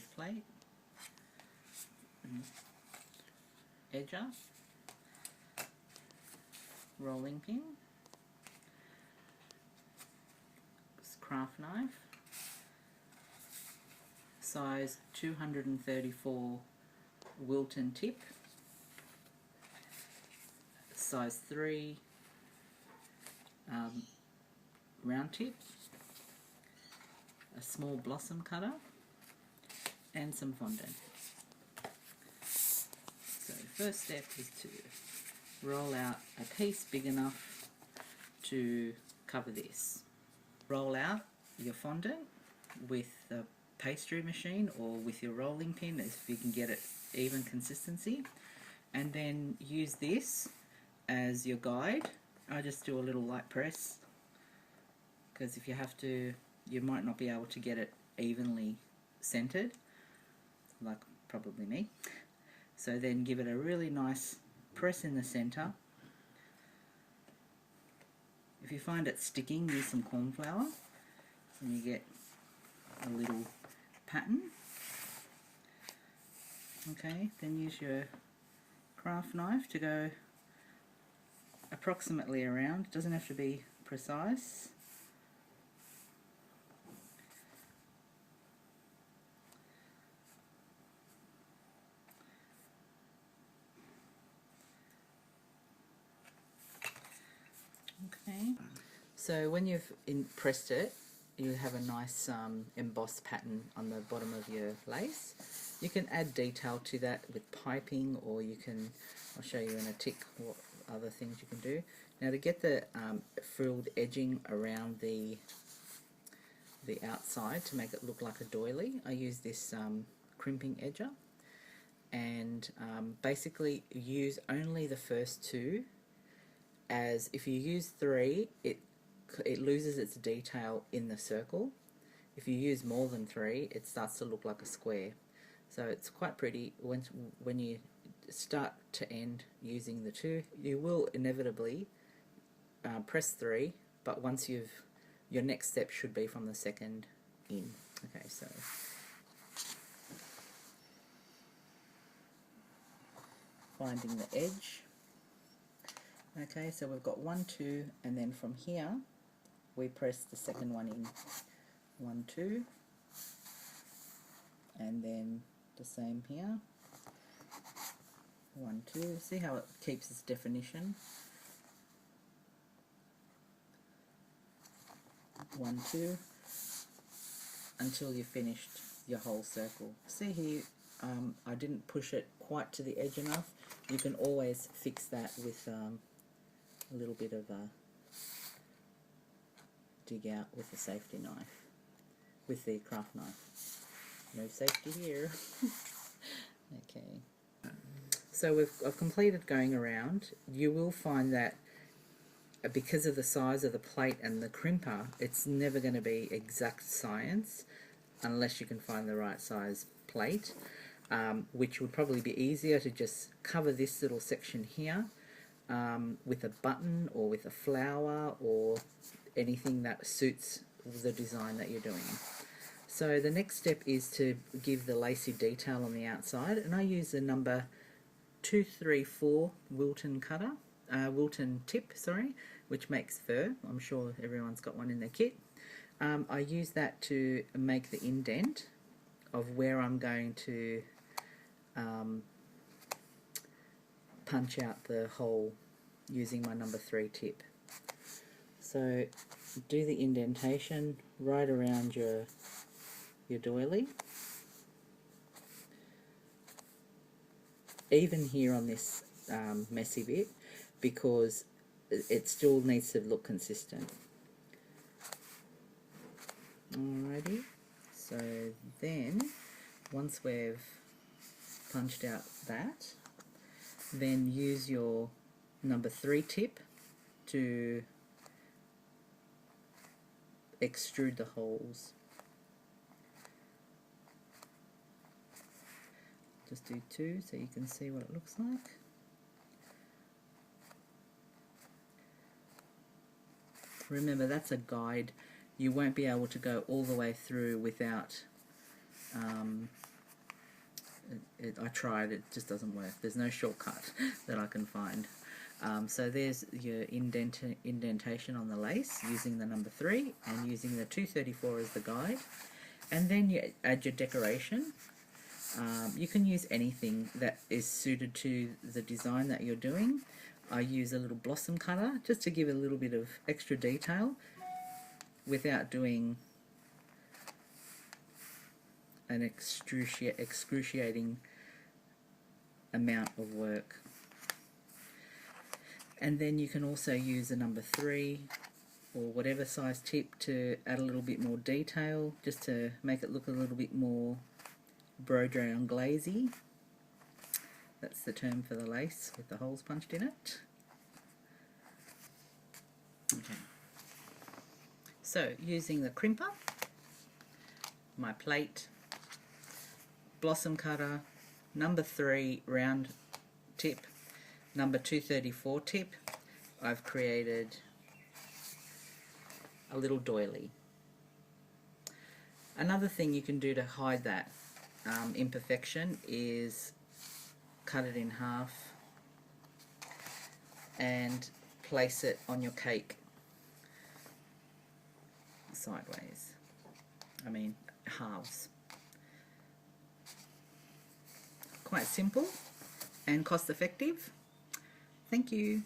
smooth plate, edger, rolling pin, craft knife, size 234 Wilton tip, size 3 round tip, a small blossom cutter, and some fondant. So first step is to roll out a piece big enough to cover this. Roll out your fondant with the pastry machine or with your rolling pin if you can get it even consistency, and then use this as your guide. I just do a little light press because if you have to, you might not be able to get it evenly centered, like probably me. So then give it a really nice press in the center. If you find it sticking, use some corn flour and you get a little pattern. Okay, then use your craft knife to go approximately around. It doesn't have to be precise. Okay, so when you've pressed it, you have a nice embossed pattern on the bottom of your lace. You can add detail to that with piping, or you can, I'll show you in a tick what other things you can do. Now to get the frilled edging around the outside to make it look like a doily, I use this crimping edger, and basically use only the first two, as if you use three, it loses its detail in the circle. If you use more than three, it starts to look like a square. So it's quite pretty when you start to end using the two. You will inevitably press three, but once your next step should be from the second in. Okay, so finding the edge. Okay, so we've got 1, 2, and then from here we press the second one in. 1, 2, and then the same here. 1, 2. See how it keeps its definition. 1, 2, until you've finished your whole circle. See here, I didn't push it quite to the edge enough. You can always fix that with a little bit of a dig out with a safety knife, with the craft knife. No safety here. Okay. So I've completed going around. You will find that because of the size of the plate and the crimper, it's never going to be exact science unless you can find the right size plate, which would probably be easier to just cover this little section here with a button or with a flower or anything that suits the design that you're doing. So the next step is to give the lacy detail on the outside, and I use the number 234 Wilton tip, which makes fur. I'm sure everyone's got one in their kit. I use that to make the indent of where I'm going to punch out the hole using my number 3 tip. So do the indentation right around your doily. Even here on this messy bit, because it still needs to look consistent. Alrighty, so then once we've punched out that, then use your number 3 tip to extrude the holes. Just do 2 so you can see what it looks like. Remember, that's a guide. You won't be able to go all the way through without I tried, it just doesn't work. There's no shortcut that I can find. So there's your indentation on the lace using the number 3 and using the 234 as the guide. And then you add your decoration. You can use anything that is suited to the design that you're doing. I use a little blossom cutter just to give a little bit of extra detail without doing an excruciating amount of work. And then you can also use a number 3 or whatever size tip to add a little bit more detail, just to make it look a little bit more brown glazy. That's the term for the lace with the holes punched in it. Okay. So using the crimper, my plate, blossom cutter, number 3 round tip, number 234 tip, I've created a little doily. Another thing you can do to hide that imperfection is cut it in half and place it on your cake sideways. I mean halves. Quite simple and cost effective. Thank you.